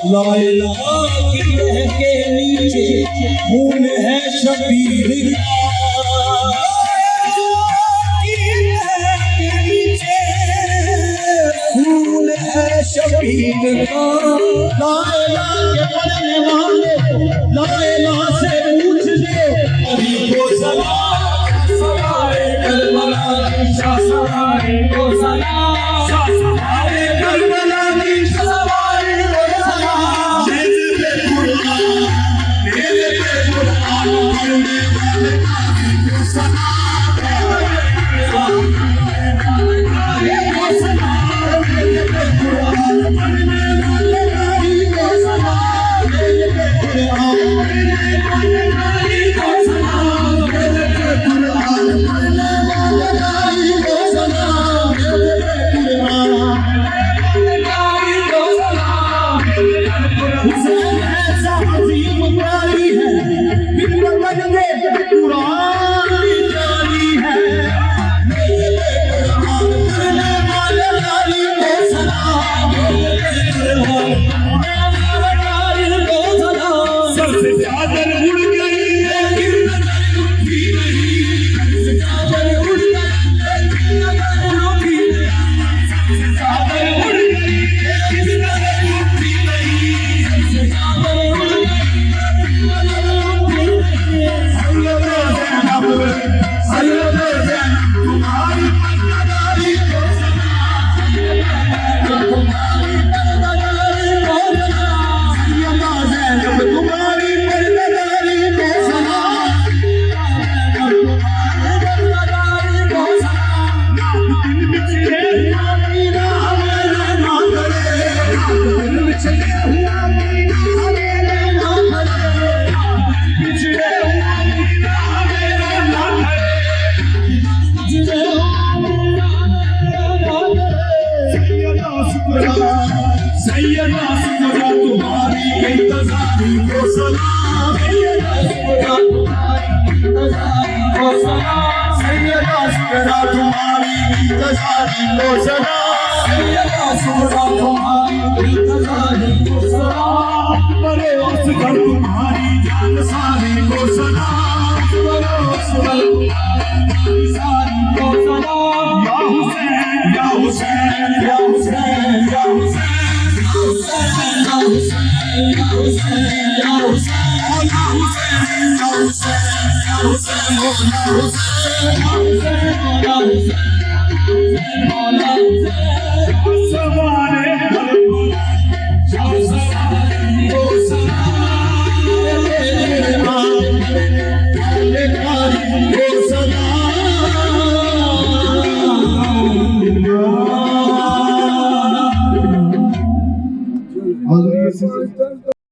लाइला की रह के नीचे खून है शबीर खून है शबीर का लाइला के पढ़ने वाले लाइला से पूछ दे अभी को सलाम सवाए करबला की शाह सवाए को सलाम शाह सवाए करबला की सवाए को सलाम मेरे पे कुरान पढ़ने वाले को सलाम को सलाम मेरे पे कुरान पढ़ने वाले को सलाम मेरे पे कुरान पढ़ने वाले को सलाम मेरे पे कुरान पढ़ने वाले को सलाम मेरे पे कुरान हुसैन ऐसा अजीम प्यारी है बिन वतन के कुरान की जारी है मेरे पे कुरान पढ़ने वाले को सलाम मेरे पे कुरान पढ़ने वाले को सलाम सर से चादर उड़ गई लेकिन नजर उठी नहीं सर से चादर उड़ गई लेकिन नजर उठी नहीं सर से चादर उड़ गई लेकिन नजर उठी नहीं सर से चादर उड़ गई लेकिन नजर उठी नहीं सैयद ज़ैनब तुम्हारी पर्दादारी को सलाम तुम्हारी पर्दादारी को सलाम सैयद ज़ैनब तुम्हारी पर्दादारी को सलाम पर्दादारी को सलाम दिन बिछड़े हुआ मीना हमें ना करे दिन बिछड़े हुआ मीना हमें ना करे बिछड़े हुआ मीना हमें ना करे बिछड़े हुआ मीना हमें ना करे सैयदा शुक्रा तुम्हारी इंतज़ारी को सलाम सैयदा शुक्रा तुम्हारी इंतज़ारी को सलाम सैयदा शुक्रा तुम्हारी इंतज़ारी को सलाम सैयदा शुक्रा तुम्हारी इंतज़ारी को सलाम बड़े असगर तुम्हारी जान सारी को सलाम बड़े असगर तुम्हारी जान सारी को सलाम या हुसैन या हुसैन या हुसैन या हुसैन या हुसैन या हुसैन या हुसैन या हुसैन या हुसैन या हुसैन या हुसैन या हुसैन या हुसैन या हुसैन या हुसैन